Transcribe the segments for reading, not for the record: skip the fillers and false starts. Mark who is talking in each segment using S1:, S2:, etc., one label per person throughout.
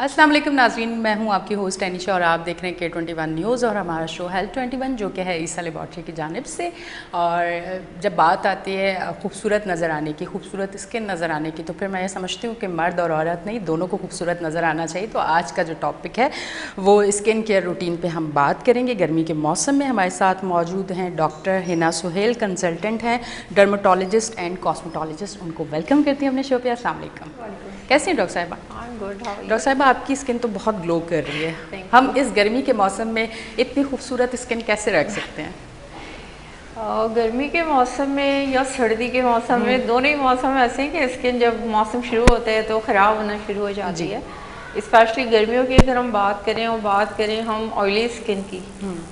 S1: अस्सलाम वालेकुम नाज़रीन, मैं हूं आपकी होस्ट एनिशा और आप देख रहे हैं K21 न्यूज़ और हमारा शो हेल्थ 21 जो कि है ईसा लेबॉर्ट्री की जानिब से। और जब बात आती है खूबसूरत नज़र आने की, खूबसूरत स्किन नज़र आने की, तो फिर मैं ये समझती हूँ कि मर्द और औरत नहीं, दोनों को खूबसूरत नज़र आना चाहिए। तो आज का जो टॉपिक है वो स्किन केयर रूटीन पर हम बात करेंगे। गर्मी के मौसम में हमारे साथ मौजूद हैं डॉक्टर हिना सुहेल, कंसल्टेंट हैं, डर्माटोलॉजिस्ट एंड कॉस्मेटोलॉजिस्ट। उनको वेलकम करती हैं अपने शो पे। अस्सलाम वालेकुम। कैसी हैं डॉक्टर साहिबा? डॉक्टर साहिबा, आपकी स्किन तो बहुत ग्लो कर रही है। हम इस गर्मी के मौसम में इतनी खूबसूरत स्किन कैसे रख सकते हैं?
S2: गर्मी के मौसम में या सर्दी के मौसम में, दोनों ही मौसम ऐसे हैं कि स्किन जब मौसम शुरू होता है तो ख़राब होना शुरू हो जाती है। स्पेशली गर्मियों की अगर हम बात करें और बात करें हम ऑयली स्किन की,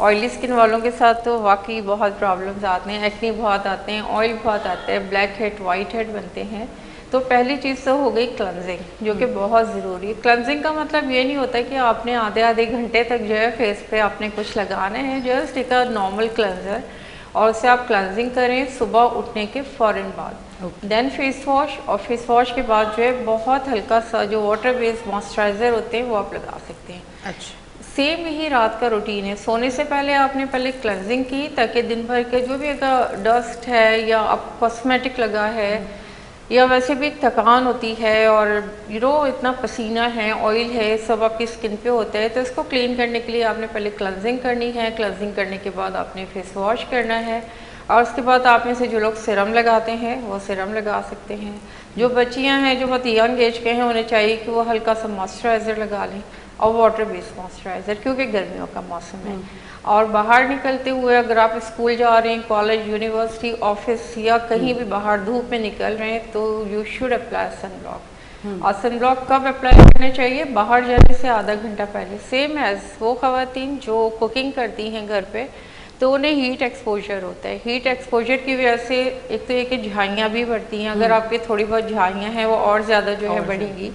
S2: ऑयली स्किन वालों के साथ तो वाकई बहुत प्रॉब्लम्स आते हैं, एक्ने बहुत आते हैं, ऑयल बहुत आता है, ब्लैक हेड वाइट हेड बनते हैं। तो पहली चीज़ तो हो गई क्लेंजिंग, जो कि बहुत ज़रूरी है। क्लेंजिंग का मतलब ये नहीं होता कि आपने आधे आधे घंटे तक जो है फेस पे आपने कुछ लगाना है, जस्ट एक नॉर्मल क्लेंजर, और उससे आप क्लेंजिंग करें सुबह उठने के फ़ौरन बाद। देन फेस वॉश, और फेस वॉश के बाद जो है बहुत हल्का सा जो वाटर बेस्ड मॉइस्चराइज़र होते हैं वो आप लगा सकते हैं।
S1: अच्छा,
S2: सेम यही रात का रूटीन है। सोने से पहले आपने पहले क्लेंजिंग की, ताकि दिन भर के जो भी अगर डस्ट है या आप कॉस्मेटिक लगा है या वैसे भी थकान होती है और इतना पसीना है, ऑयल है, सब आपकी स्किन पे होता है, तो इसको क्लीन करने के लिए आपने पहले क्लेंजिंग करनी है। क्लेंजिंग करने के बाद आपने फेस वॉश करना है, और उसके बाद आप में से जो लोग सीरम लगाते हैं वो सीरम लगा सकते हैं। जो बच्चियां हैं जो बहुत यंग एज के हैं, उन्हें चाहिए कि वो हल्का सा मॉइस्चराइज़र लगा लें, और वाटर बेस्ड मॉइस्चराइज़र, क्योंकि गर्मियों का मौसम है। और बाहर निकलते हुए अगर आप स्कूल जा रहे हैं, कॉलेज, यूनिवर्सिटी, ऑफिस या कहीं भी बाहर धूप में निकल रहे हैं, तो you should apply sunblock. और सन ब्लॉक कब अप्लाई करना चाहिए? बाहर जाने से आधा घंटा पहले। सेम एज वो ख़वातीन जो कुकिंग करती हैं घर पे, तो उन्हें हीट एक्सपोजर होता है। हीट एक्सपोजर की वजह से एक तो ये कि झाइयाँ भी बढ़ती हैं, अगर आपकी थोड़ी बहुत झाइयाँ हैं वो और ज़्यादा जो है बढ़ेंगी,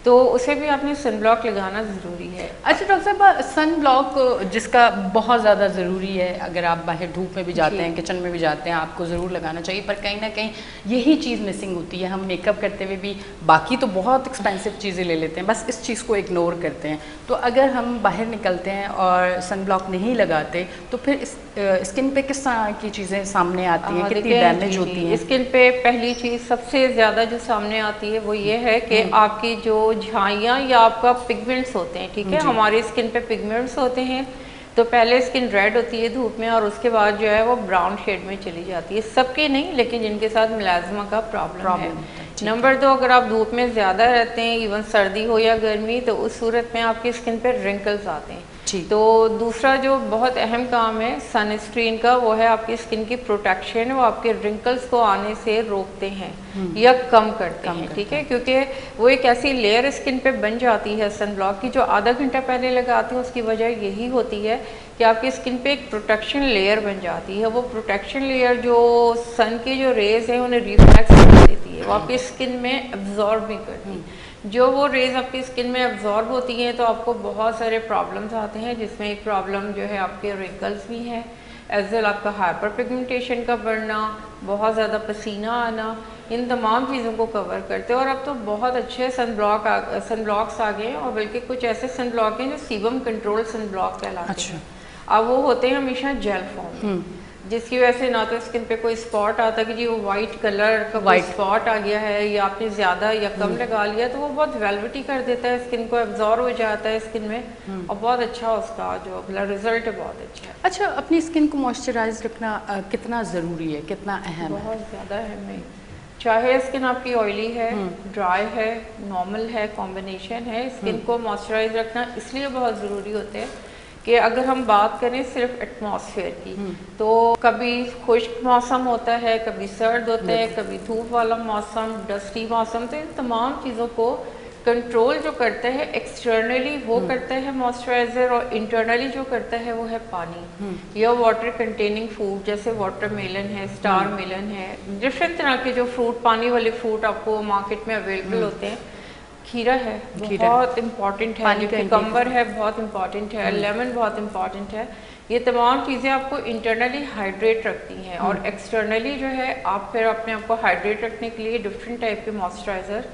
S2: तो उसे भी आपने सन ब्लॉक लगाना ज़रूरी है।
S1: अच्छा डॉक्टर साहब, सन ब्लॉक जिसका बहुत ज़्यादा ज़रूरी है, अगर आप बाहर धूप में भी जाते हैं, किचन में भी जाते हैं, आपको ज़रूर लगाना चाहिए, पर कहीं ना कहीं यही चीज़ मिसिंग होती है। हम मेकअप करते हुए भी बाकी तो बहुत एक्सपेंसिव चीज़ें ले लेते हैं, बस इस चीज़ को इग्नोर करते हैं। तो अगर हम बाहर निकलते हैं और सन ब्लॉक नहीं लगाते, तो फिर इस स्किन पे किस तरह की चीज़ें सामने आती हैं, कितनी डैमेज होती हैं?
S2: स्किन पे पहली चीज़ सबसे ज़्यादा जो सामने आती है वो ये है कि आपकी जो झाइयाँ या आपका पिगमेंट्स होते हैं, ठीक है, हमारी स्किन पे पिगमेंट्स होते हैं, तो पहले स्किन रेड होती है धूप में, और उसके बाद जो है वो ब्राउन शेड में चली जाती है। सबकी नहीं, लेकिन जिनके साथ मिलाजमा का प्रॉब्लम है। नंबर 2, अगर आप धूप में ज़्यादा रहते हैं, इवन सर्दी हो या गर्मी, तो उस सूरत में आपकी स्किन पे रिंकल्स आते हैं। तो दूसरा जो बहुत अहम काम है सनस्क्रीन का, वो है आपकी स्किन की प्रोटेक्शन। वो आपके रिंकल्स को आने से रोकते हैं या कम करते हैं, ठीक है, क्योंकि वो एक ऐसी लेयर स्किन पे बन जाती है सन ब्लॉक की, जो आधा घंटा पहले लगाते हैं। उसकी वजह यही होती है कि आपकी स्किन पे एक प्रोटेक्शन लेयर बन जाती है। वो प्रोटेक्शन लेयर जो सन की जो रेज है उन्हें रिफ्लेक्ट कर देती है, वो आपकी स्किन में एब्जॉर्ब नहीं करती। जो वो रेज आपकी स्किन में एब्जॉर्ब होती हैं तो आपको बहुत सारे प्रॉब्लम्स आते हैं, जिसमें एक प्रॉब्लम जो है आपके रिंकल्स भी हैं, एज वेल आपका हाइपर पिगमेंटेशन का बढ़ना, बहुत ज़्यादा पसीना आना, इन तमाम चीज़ों को कवर करते हैं। और अब तो बहुत अच्छे सन ब्लॉक्स आ गए हैं, और बल्कि कुछ ऐसे सन ब्लॉक हैं जो सीबम कंट्रोल सन ब्लॉक कहलाते हैं। अब वो होते हैं हमेशा जेल फॉर्म, जिसकी वजह से ना तो स्किन पे कोई स्पॉट आता कि जी वो वाइट कलर का वाइट स्पॉट आ गया है, या आपने ज़्यादा या कम लगा लिया, तो वो बहुत वेलवेटी कर देता है स्किन को, एब्जॉर्ब हो जाता है स्किन में, और बहुत अच्छा उसका जो रिजल्ट है बहुत अच्छा है।
S1: अच्छा, अपनी स्किन को मॉइस्चराइज रखना कितना ज़रूरी है, कितना अहम है?
S2: बहुत ज़्यादा अहम है। चाहे स्किन आपकी ऑयली है, ड्राई है, नॉर्मल है, कॉम्बिनेशन है, स्किन को मॉइस्चराइज रखना इसलिए बहुत ज़रूरी होते हैं कि अगर हम बात करें सिर्फ एटमॉस्फेयर की, तो कभी खुश्क मौसम होता है, कभी सर्द होता है, कभी धूप वाला मौसम, डस्टी मौसम, तो इन तमाम चीज़ों को कंट्रोल जो करता है एक्सटर्नली वो करता है मॉइस्चराइज़र, और इंटरनली जो करता है वो है पानी या वाटर कंटेनिंग फूड, जैसे वाटरमेलन है, स्टार मेलन है, डिफरेंट तरह के जो फ्रूट, पानी वाले फ्रूट आपको मार्केट में अवेलेबल होते हैं। खीरा है बहुत इम्पॉर्टेंट है, कुकम्बर है बहुत इम्पॉर्टेंट है, लेमन बहुत इम्पॉर्टेंट है। ये तमाम चीज़ें आपको इंटरनली हाइड्रेट रखती हैं, और एक्सटर्नली जो है आप फिर अपने आप को हाइड्रेट रखने के लिए डिफरेंट टाइप के मॉइस्चराइज़र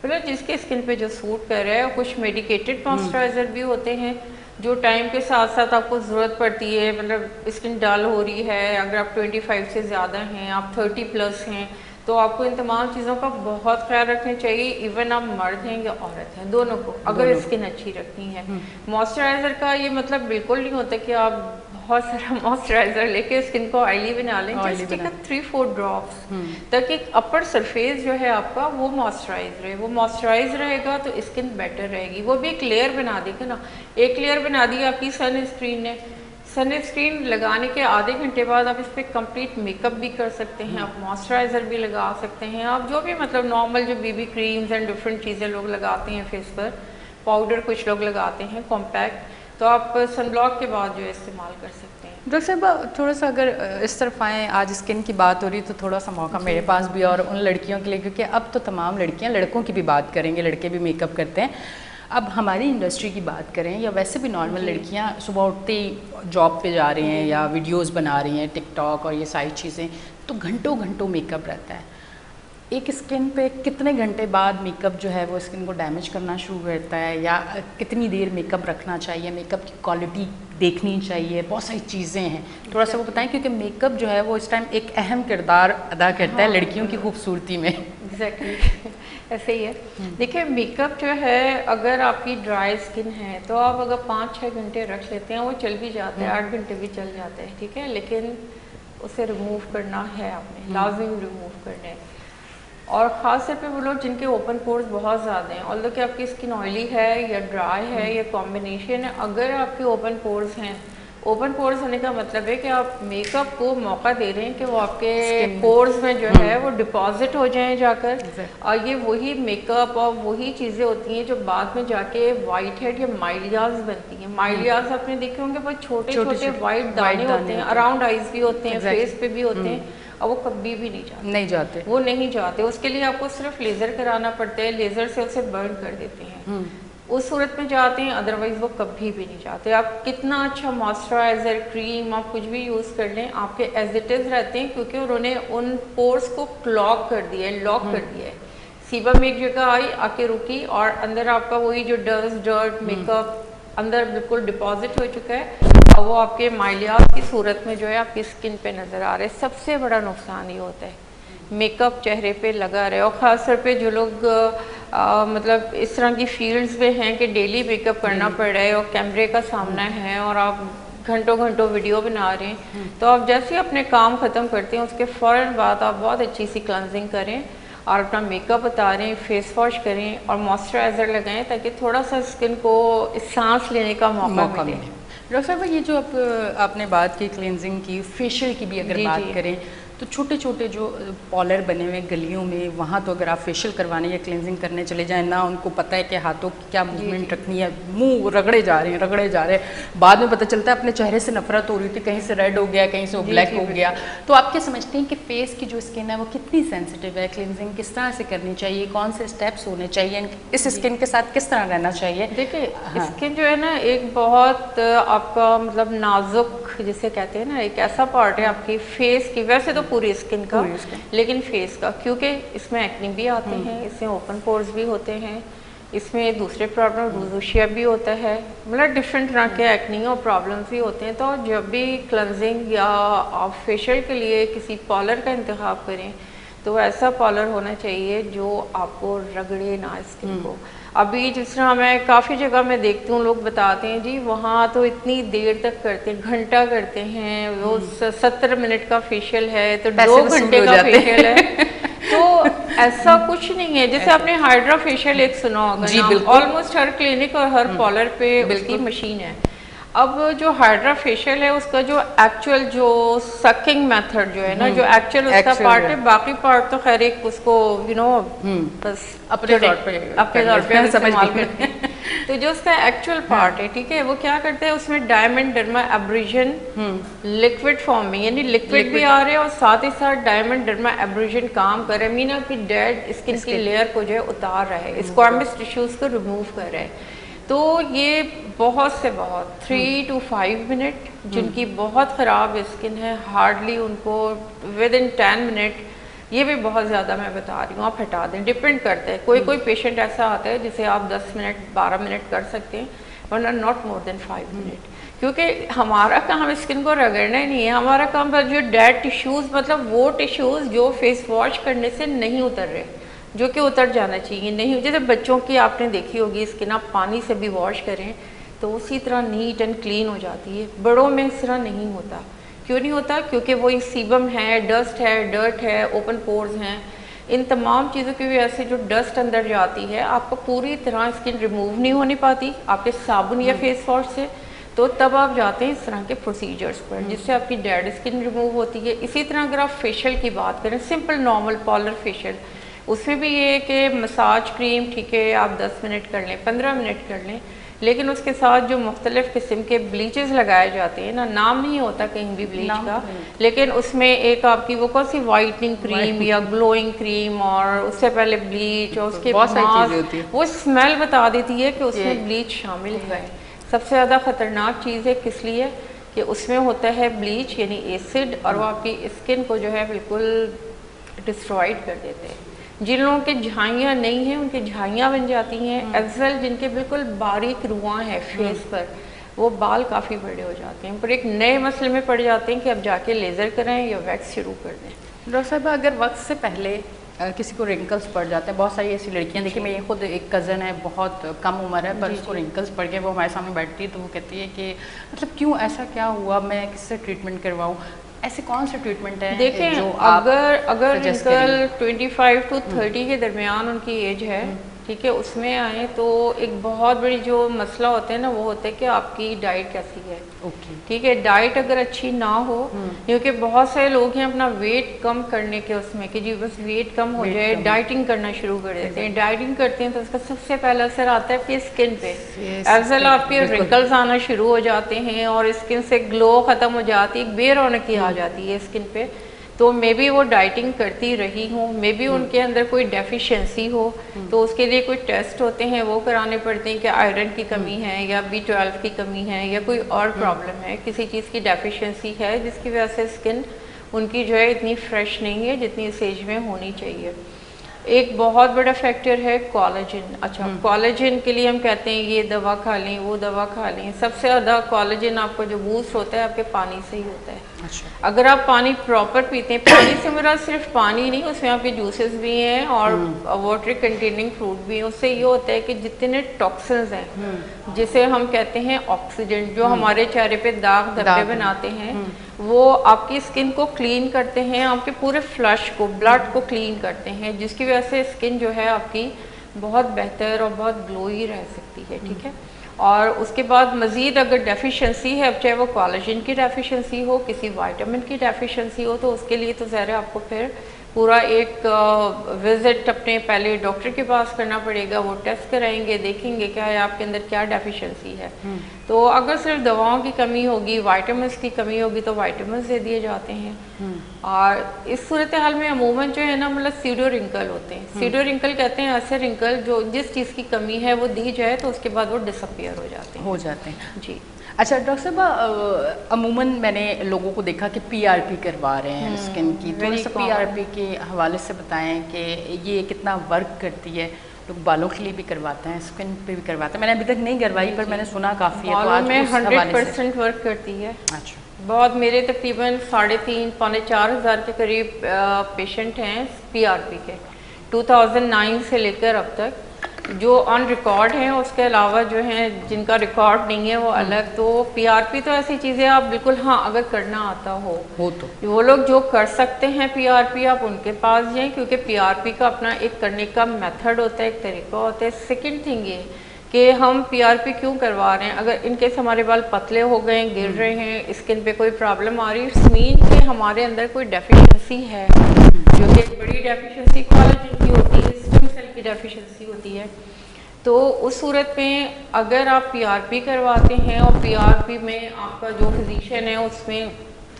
S2: मतलब जिसके स्किन पे जो सूट कर रहा है। और कुछ मेडिकेटेड मॉइस्चराइज़र भी होते हैं जो टाइम के साथ साथ आपको ज़रूरत पड़ती है। मतलब स्किन डल हो रही है, अगर आप 25 से ज़्यादा हैं, आप 30+ हैं, तो आपको इन तमाम चीज़ों का बहुत ख्याल रखना चाहिए। इवन आप मर्द हैं या औरत हैं, दोनों को अगर स्किन अच्छी रखनी है। मॉइस्चराइज़र का ये मतलब बिल्कुल नहीं होता कि आप बहुत सारा मॉइस्चराइज़र लेके स्किन को ऑयली बना लें। जस्ट टेक 3-4 ड्रॉप्स ताकि अपर सरफेस जो है आपका वो मॉइस्चराइज रहे। वो मॉइस्चराइज रहेगा तो स्किन बेटर रहेगी। वो भी एक लेयर बना देगा ना। एक लेयर बना दी आपकी सन स्क्रीन ने, सन स्क्रीन लगाने के आधे घंटे बाद आप इस पर कंप्लीट मेकअप भी कर सकते हैं, आप मॉइस्चराइज़र भी लगा सकते हैं, आप जो भी मतलब नॉर्मल जो बीबी क्रीम्स एंड डिफरेंट चीज़ें लोग लगाते हैं फेस पर, पाउडर कुछ लोग लगाते हैं कॉम्पैक्ट, तो आप सनब्लॉक के बाद जो है इस्तेमाल कर सकते हैं।
S1: डॉक्टर साहब थोड़ा सा अगर इस तरफ आएँ, आज स्किन की बात हो रही तो थोड़ा सा मौका मेरे पास भी और उन लड़कियों के लिए, क्योंकि अब तो तमाम लड़कियां, लड़कों की भी बात करेंगे, लड़के भी मेकअप करते हैं। अब हमारी इंडस्ट्री की बात करें या वैसे भी नॉर्मल लड़कियां सुबह उठते ही जॉब पे जा रही हैं या वीडियोस बना रही हैं टिकटॉक और ये सारी चीज़ें, तो घंटों घंटों मेकअप रहता है। एक स्किन पे कितने घंटे बाद मेकअप जो है वो स्किन को डैमेज करना शुरू करता है, या कितनी देर मेकअप रखना चाहिए, मेकअप की क्वालिटी देखनी चाहिए, बहुत सारी चीज़ें हैं, थोड़ा सा वो बताएं, क्योंकि मेकअप जो है वो इस टाइम एक अहम किरदार अदा करता है लड़कियों की खूबसूरती में।
S2: एग्जैक्टली ऐसे ही है। देखिए मेकअप जो है, अगर आपकी ड्राई स्किन है तो आप अगर 5-6 घंटे रख लेते हैं वो चल भी जाते हैं, 8 घंटे भी चल जाते हैं, ठीक है, लेकिन उसे रिमूव करना है आपने, लाजिम रिमूव करना है। और ख़ास तौर पे वो लोग जिनके ओपन पोर्स बहुत ज़्यादा हैं, ऑल्दो कि आपकी स्किन ऑयली है या ड्राई है या कॉम्बिनेशन है, अगर आपके ओपन पोर्स हैं, ओपन पोर्स होने का मतलब है कि आप मेकअप को मौका दे रहे हैं कि वो आपके पोर्स में जो है वो डिपॉजिट हो जाएं जाकर, और ये वही मेकअप और वही चीज़ें होती हैं जो बाद में जाके वाइट हेड या माइलियाज बनती हैं। माइलियाज आपने देखे होंगे, बहुत छोटे छोटे वाइट दाने होते हैं, अराउंड आइज भी होते हैं, फेस पे भी होते हैं, और वो कभी भी नहीं जाते, वो नहीं जाते। उसके लिए आपको सिर्फ लेज़र कराना पड़ता है, लेज़र से उसे बर्न कर देते हैं, उस सूरत में जाते हैं, अदरवाइज वो कभी भी नहीं जाते। आप कितना अच्छा मॉइस्चराइज़र, क्रीम, आप कुछ भी यूज़ कर लें, आपके एज इट इज़ रहते हैं, क्योंकि उन्होंने उन पोर्स को क्लॉग कर दिया है, लॉक कर दिया है। सीबम एक जगह आई, आके रुकी, और अंदर आपका वही जो डर्ट मेकअप अंदर बिल्कुल डिपॉजिट हो चुका है, और वो आपके माइलियाज की सूरत में जो है आपकी स्किन पे नज़र आ रहा है। सबसे बड़ा नुकसान ये होता है मेकअप चेहरे पे लगा रहे, और ख़ास तौर पे जो लोग मतलब इस तरह की फील्ड्स में हैं कि डेली मेकअप करना पड़ रहा है और कैमरे का सामना है और आप घंटों घंटों वीडियो बना रहे हैं, तो आप जैसे ही अपने काम ख़त्म करते हैं उसके फ़ौरन बाद आप बहुत अच्छी सी क्लेंजिंग करें और अपना मेकअप उतारें, फेस वॉश करें और मॉइस्चराइज़र लगाएं, ताकि थोड़ा सा स्किन को सांस लेने का मौका मिले।
S1: डॉक्टर साहब ये जो आपने बात की क्लेंजिंग की, फेशियल की भी अगर बात करें, तो छोटे छोटे जो पॉलर बने हुए गलियों में, वहाँ तो अगर आप फेशियल करवाने या क्लेंजिंग करने चले जाएं ना, उनको पता है कि हाथों की क्या मूवमेंट रखनी है, मुंह रगड़े जा रहे हैं, बाद में पता चलता है अपने चेहरे से नफरत हो रही थी, कहीं से रेड हो गया, कहीं से ब्लैक हो गया। तो आप क्या समझते हैं कि फेस की जो स्किन है वो कितनी सेंसिटिव है, क्लेंजिंग किस तरह से करनी चाहिए, कौन से स्टेप्स होने चाहिए, इस स्किन के साथ किस तरह रहना चाहिए?
S2: देखिए स्किन जो है ना एक बहुत आपका मतलब नाजुक जिसे कहते हैं ना, एक ऐसा पार्ट है आपकी फेस की, वैसे तो पूरी स्किन का, लेकिन फेस का, क्योंकि इसमें एक्ने भी आते हैं, इसमें ओपन पोर्स भी होते हैं, इसमें दूसरे प्रॉब्लम रोज़ेशिया भी होता है, मतलब डिफरेंट तरह के एक्ने और प्रॉब्लम्स भी होते हैं। तो जब भी क्लेंजिंग या आप फेशियल के लिए किसी पॉलर का इंतखाब करें तो ऐसा पॉलर होना चाहिए जो आपको रगड़े ना स्किन को। अभी जिस तरह मैं काफ़ी जगह में देखती हूँ, लोग बताते हैं जी वहाँ तो इतनी देर तक करते हैं, घंटा करते हैं, वो 70 मिनट का फेशियल है तो 2 घंटे का फेशियल है। तो ऐसा कुछ नहीं है। जैसे आपने हाइड्रा फेशियल एक सुना होगा, ऑलमोस्ट हर क्लिनिक और हर पॉलर पे उसकी मशीन है। अब जो हाइड्रा फेशियल है उसका जो एक्चुअल जो सकिंग मेथड जो है ना, जो एक्चुअल उसका पार्ट है, बाकी पार्ट तो खैर एक उसको बस अपने तौर पे इस्तेमाल करते हैं। तो जो उसका एक्चुअल पार्ट है, ठीक है, वो क्या करते हैं, उसमें diamond derma abrasion liquid form में, यानी लिक्विड भी आ रहे हैं और साथ ही साथ डायमंड डर्मा एब्रेजन काम कर रहे हैं, मीना की डेड स्किन की लेयर को जो है उतार रहा है, स्क्वामस टिश्यूज को रिमूव कर रहा है। तो ये बहुत से बहुत 3 to 5 मिनट जिनकी बहुत ख़राब स्किन है, हार्डली उनको विद इन 10 मिनट ये भी बहुत ज़्यादा मैं बता रही हूँ, आप हटा दें, डिपेंड करता है। कोई पेशेंट ऐसा आता है जिसे आप 10 मिनट 12 मिनट कर सकते हैं, वरना नॉट मोर देन 5 मिनट, क्योंकि हमारा काम स्किन को रगड़ना ही नहीं है, हमारा काम पर जो डेड टिश्यूज़, मतलब वो टिश्यूज़ जो फेस वॉश करने से नहीं उतर रहे, जो कि उतर जाना चाहिए, नहीं। जैसे बच्चों की आपने देखी होगी स्किन, आप पानी से भी वॉश करें तो उसी तरह नीट एंड क्लीन हो जाती है। बड़ों में इस तरह नहीं होता। क्यों नहीं होता? क्योंकि वो सीबम है, डस्ट है, डर्ट है, ओपन पोर्स हैं, इन तमाम चीज़ों की वजह से जो डस्ट अंदर जाती है, आपको पूरी तरह स्किन रिमूव नहीं होनी पाती आपके साबुन या फेस वॉश से। तो तब आप जाते हैं इस तरह के प्रोसीजर्स पर, जिससे आपकी डेड स्किन रिमूव होती है। इसी तरह अगर आप फेशियल की बात करें, सिंपल नॉर्मल पॉलर फेशियल, उसमें भी ये है कि मसाज क्रीम ठीक है आप 10 मिनट कर लें, 15 मिनट कर लें, लेकिन उसके साथ जो मुख्तलिफ़ किस्म के ब्लीचेस लगाए जाते हैं ना, नाम नहीं होता कहीं भी ब्लीच का, लेकिन उसमें एक आपकी वो कौन सी वाइटनिंग क्रीम या ग्लोइंग क्रीम, और उससे पहले ब्लीच, और उसके बाद वो स्मेल बता देती है कि उसमें ब्लीच शामिल है। सबसे ज़्यादा ख़तरनाक चीज़ है, किस लिए कि उसमें होता है ब्लीच यानी एसिड, और वो आपकी स्किन को जो है बिल्कुल डिस्ट्रॉयड कर देते हैं। जिन लोगों के झाइयाँ नहीं हैं उनकी झाइयाँ बन जाती हैं। एज़ल जिनके बिल्कुल बारीक रुआं है फेस पर, वो बाल काफ़ी बड़े हो जाते हैं, पर एक नए मसले में पड़ जाते हैं कि अब जाके लेज़र कराएं या वैक्स शुरू कर दें।
S1: डॉक्टर साहब, अगर वक्त से पहले किसी को रिंकल्स पड़ जाते हैं, बहुत सारी ऐसी लड़कियां देखिए, मेरी खुद एक कज़न है, बहुत कम उम्र है, पर उसको रिंकल्स पड़ गए, वो हमारे सामने बैठती है तो वो कहती है कि मतलब क्यों, ऐसा क्या हुआ, मैं किससे ट्रीटमेंट करवाऊँ? ऐसे कौन सा ट्रीटमेंट है
S2: देखें
S1: जो
S2: अगर रिंकल 25 to 30 के दरमियान उनकी एज है, ठीक है, उसमें आए तो एक बहुत बड़ी जो मसला होता है ना, वो होता है कि आपकी डाइट कैसी है। ठीक है, डाइट अगर अच्छी ना हो, क्योंकि बहुत सारे लोग हैं अपना वेट कम करने के उसमें कि जी बस वेट कम हो जाए, डाइटिंग करना शुरू कर देते हैं। डाइटिंग करते हैं तो उसका सबसे पहला असर आता है आपकी स्किन पे। एज़ल आपके रिंकल्स आना शुरू हो जाते हैं और स्किन से ग्लो ख़त्म हो जाती है, बेरौनकी आ जाती है स्किन पे। तो मे बी वो डाइटिंग करती रही हूँ, मे बी उनके अंदर कोई डेफिशिएंसी हो, तो उसके लिए कोई टेस्ट होते हैं वो कराने पड़ते हैं कि आयरन की कमी है या B12 की कमी है या कोई और प्रॉब्लम है, किसी चीज़ की डेफिशिएंसी है जिसकी वजह से स्किन उनकी जो है इतनी फ्रेश नहीं है जितनी इस एज में होनी चाहिए। एक बहुत बड़ा फैक्टर है कोलेजन। अच्छा, कोलेजन के लिए हम कहते हैं ये दवा खा लें, वो दवा खा लें। सबसे ज़्यादा कोलेजन आपको जो बूस्ट होता है आपके पानी से ही होता है। अच्छा। अगर आप पानी प्रॉपर पीते हैं, पानी से मेरा सिर्फ पानी नहीं, उसमें आपके जूसेस भी हैं और वाटर कंटेनिंग फ्रूट भी हैं। उससे ये होता है कि जितने टॉक्सिन्स हैं, जिसे हम कहते हैं ऑक्सीडेंट, जो हमारे चेहरे पे दाग धब्बे बनाते हैं, वो आपकी स्किन को क्लीन करते हैं, आपके पूरे फ्लश को, ब्लड को क्लीन करते हैं, जिसकी वजह से स्किन जो है आपकी बहुत बेहतर और बहुत ग्लोई रह सकती है। ठीक है, और उसके बाद मज़ीद अगर डेफिशिएंसी है, अब चाहे वो कोलेजन की डेफिशिएंसी हो, किसी विटामिन की डेफिशिएंसी हो, तो उसके लिए तो ज़रा आपको फिर पूरा एक विज़िट अपने पहले डॉक्टर के पास करना पड़ेगा। वो टेस्ट कराएंगे, देखेंगे क्या है आपके अंदर क्या डेफिशिएंसी है। तो अगर सिर्फ दवाओं की कमी होगी, विटामिन्स की कमी होगी, तो विटामिन्स दे दिए जाते हैं। और इस सूरत हाल में अमूमन जो है ना, मतलब सीडो रिंकल होते हैं। सीडो रिंकल कहते हैं ऐसे रिंकल जो जिस चीज़ की कमी है वो दी जाए तो उसके बाद वो डिसअपियर हो जाते हैं। जी।
S1: अच्छा डॉक्टर साहब, अमूमन मैंने लोगों को देखा कि PRP करवा रहे हैं स्किन की, थोड़ा सा PRP के हवाले से बताएं कि ये कितना वर्क करती है। लोग बालों के लिए भी करवाते हैं, स्किन पे भी करवाते हैं, मैंने अभी तक नहीं करवाई पर मैंने सुना काफ़ी है।
S2: बालों में 100% वर्क करती है। अच्छा, बहुत, मेरे तकरीबन 3,500 पौने 4,000 के करीब पेशेंट हैं PRP के, 2009 से लेकर अब तक, जो ऑन रिकॉर्ड हैं। उसके अलावा जो हैं जिनका रिकॉर्ड नहीं है वो अलग। तो PRP तो ऐसी चीज़ें आप बिल्कुल, हाँ अगर करना आता हो तो वो लोग जो कर सकते हैं PRP, आप उनके पास जाएं, क्योंकि PRP का अपना एक करने का मेथड होता है, एक तरीका होता है। सेकंड थिंग ये कि हम PRP क्यों करवा रहे हैं, अगर इनकेस हमारे बाल पतले हो गए, गिर रहे हैं, स्किन पे कोई प्रॉब्लम आ रही है, इट्स मीन कि हमारे अंदर कोई डेफिशिएंसी है, जो कि एक बड़ी डेफिशिएंसी कोलेजन की होती है, स्टेम सेल की डेफिशिएंसी होती है। तो उस सूरत में अगर आप PRP करवाते हैं और PRP में आपका जो फिजिशियन है उसमें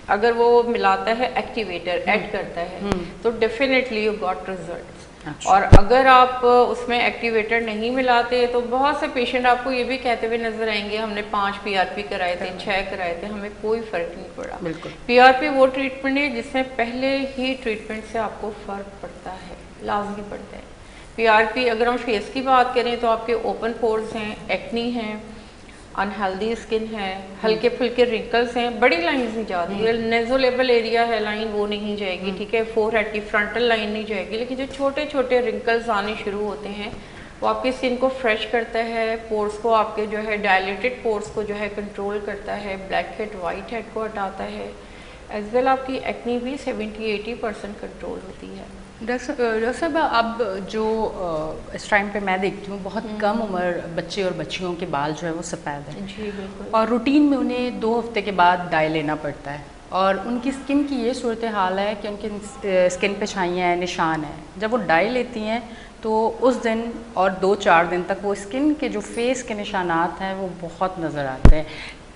S2: अगर वो मिलाता है एक्टिवेटर, ऐड करता है, तो डेफिनेटली यू गॉट रिजल्ट्स।
S1: अच्छा।
S2: और अगर आप उसमें एक्टिवेटर नहीं मिलाते तो बहुत से पेशेंट आपको ये भी कहते हुए नजर आएंगे हमने 5 PRP कराए थे, 6 कराए थे, हमें कोई फर्क नहीं पड़ा।
S1: बिल्कुल।
S2: PRP वो ट्रीटमेंट है जिसमें पहले ही ट्रीटमेंट से आपको फर्क पड़ता है, लाजमी पड़ता है। PRP अगर हम फेस की बात करें तो आपके ओपन पोर्स हैं, एक्नी हैं, अनहेल्दी स्किन है, हल्के फुल्के रिंकल्स हैं, बड़ी लाइंस नहीं जाती है, नेजोलेबल एरिया है लाइन वो नहीं जाएगी, ठीक है, फोरहेड की फ्रंटल लाइन नहीं जाएगी, लेकिन जो छोटे छोटे रिंकल्स आने शुरू होते हैं वो आपकी स्किन को फ्रेश करता है, पोर्स को आपके जो है डायलेटेड पोर्स को जो है कंट्रोल करता है, ब्लैक हेड वाइट हेड को हटाता है, एज वेल आपकी एक्नी भी 70-80% कंट्रोल होती है।
S1: डॉक्टर साहब, अब जो इस टाइम पे मैं देखती हूँ बहुत कम उम्र बच्चे और बच्चियों के बाल जो है वो सफ़ेद हैं।
S2: जी बिल्कुल।
S1: और रूटीन में उन्हें 2 हफ्ते के बाद डाई लेना पड़ता है और उनकी स्किन की ये सूरत हाल है कि उनकी स्किन पे छाइयाँ हैं, निशान हैं। जब वो डाई लेती हैं तो उस दिन और 2-4 दिन तक वो स्किन के जो फेस के निशानात हैं वो बहुत नज़र आते हैं।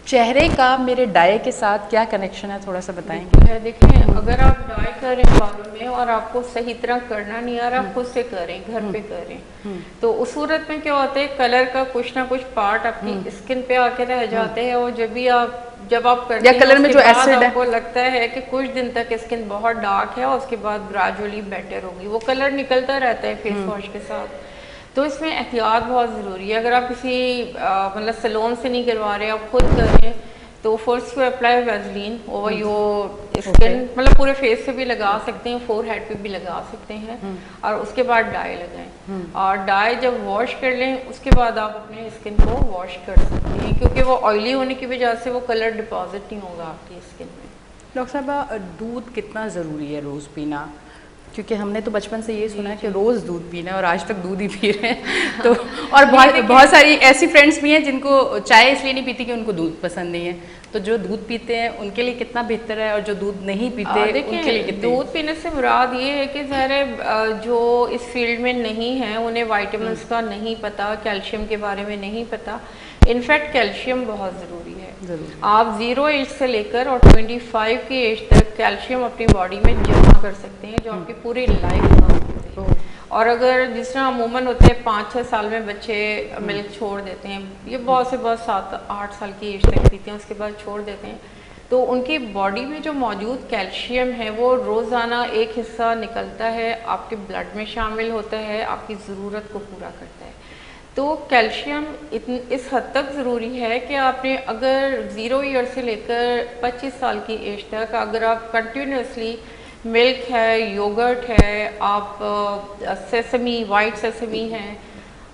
S1: चेहरे का मेरे डाई के साथ क्या कनेक्शन है, थोड़ा सा बताएंगे?
S2: देखिए, अगर आप डाई कर रहे हैं बालों में और आपको सही तरह करना नहीं आ रहा, आप खुद से करें, घर पे करें, तो उस सूरत में क्या होता है, कलर का कुछ ना कुछ पार्ट आपकी स्किन पे आके रह जाते हैं और जब आप करते हैं
S1: कलर में जो एसिड है,
S2: आपको लगता है कि कुछ दिन तक स्किन बहुत डार्क है और उसके बाद ग्रेजुअली बेटर होगी, वो कलर निकलता रहता है फेस वॉश के साथ। तो इसमें एहतियात बहुत ज़रूरी है। अगर आप किसी मतलब सैलून से नहीं करवा रहे, आप खुद कर रहे हैं, तो first to apply Vaseline over your skin, मतलब पूरे फेस पे भी लगा सकते हैं, फोरहेड पे भी लगा सकते हैं, और उसके बाद डाई लगाएं। और डाई जब वॉश कर लें उसके बाद आप अपने स्किन को वॉश कर सकते हैं, क्योंकि वो ऑयली होने की वजह से वो कलर डिपॉजिट नहीं होगा आपकी स्किन में।
S1: डॉक्टर साहब, दूध कितना ज़रूरी है रोज़ पीना? क्योंकि हमने तो बचपन से ये सुना है कि रोज़ दूध पीना है और आज तक दूध ही पी रहे हैं। तो और बहुत सारी ऐसी फ्रेंड्स भी हैं जिनको चाय इसलिए नहीं पीती कि उनको दूध पसंद नहीं है। तो जो दूध पीते हैं उनके लिए कितना बेहतर है और जो दूध नहीं पीते उनके लिए कितना?
S2: दूध पीने से मुराद ये है कि ज़ाहिर जो इस फील्ड में नहीं है उन्हें वाइटामिन्स का नहीं पता, कैल्शियम के बारे में नहीं पता। इनफैक्ट कैल्शियम बहुत ज़रूरी है। आप 0 एज से लेकर और 25 की एज तक कैल्शियम अपनी बॉडी में जमा कर सकते हैं, जो आपकी पूरी लाइफ का होते हैं। और अगर जिस तरह अमूमन होते हैं 5-6 साल में बच्चे मिल्क छोड़ देते हैं, ये बहुत से बहुत 7-8 साल की एज तक पीते हैं, उसके बाद छोड़ देते हैं, तो उनकी बॉडी में जो मौजूद कैल्शियम है वो रोज़ाना एक हिस्सा निकलता है, आपके ब्लड में शामिल होता है, आपकी ज़रूरत को पूरा करता है। तो कैल्शियम इस हद तक ज़रूरी है कि आपने अगर 0 ईयर से लेकर 25 साल की एज तक अगर आप कंटिन्यूसली मिल्क है, योगर्ट है, आप सेसमी, वाइट सेसमी है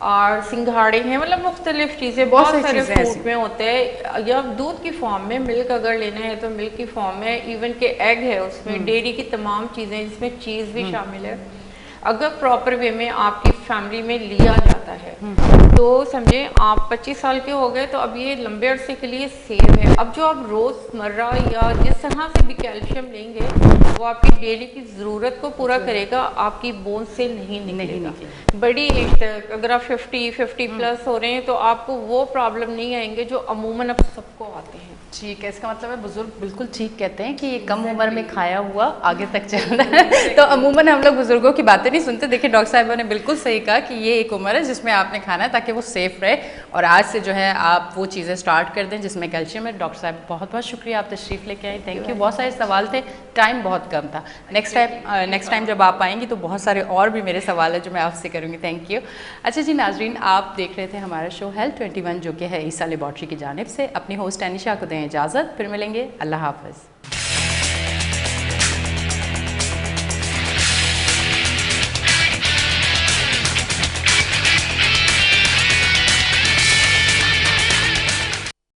S2: और सिंघाड़े हैं, मतलब मुख्तलिफ चीज़ें बहुत सारे फ्रूट में होते हैं, या दूध की फॉर्म में मिल्क अगर लेना है तो मिल्क की फॉर्म में, इवन के एग है उसमें, डेयरी की तमाम चीज़ें जिसमें चीज़ भी शामिल है, अगर प्रॉपर वे में आपकी फैमिली में लिया जाता है तो समझे आप 25 साल के हो गए तो अब ये लंबे अरसे के लिए सेव है। अब जो आप रोज़मर्रा या जिस तरह से भी कैल्शियम लेंगे वो आपकी डेली की ज़रूरत को पूरा करेगा, आपकी बोन से नहीं निकलेगा। बड़ी एज तक अगर आप 50 प्लस हो रहे हैं तो आपको वो प्रॉब्लम नहीं आएंगे जो अमूमन अब सबको आते हैं।
S1: ठीक है, इसका मतलब है बुजुर्ग बिल्कुल ठीक कहते हैं कि ये कम उम्र में खाया हुआ आगे तक चल रहा है। तो अमूमन हम लोग बुजुर्गों की बातें नहीं सुनते। देखिए डॉक्टर साहब ने बिल्कुल सही कहा कि ये एक उम्र है जिसमें आपने खाना है ताकि वो सेफ़ रहे, और आज से जो है आप वो चीज़ें स्टार्ट कर दें जिसमें कैल्शियम है। डॉक्टर साहब बहुत बहुत शुक्रिया, आप तशरीफ़ लेके आए, थैंक यू। बहुत सारे सवाल थे, टाइम बहुत कम था। नेक्स्ट टाइम जब आप आएंगी तो बहुत सारे और भी मेरे सवाल है जो मैं आपसे करूँगी। Thank you. अच्छा जी नाजरीन, आप देख रहे थे हमारा शो हेल्थ 21 जो कि है ईसा लेबॉर्ट्री की जानिब से। अपनी होस्ट एनिशा को दें इजाज़त, फिर मिलेंगे। अल्लाह हाफ़िज़।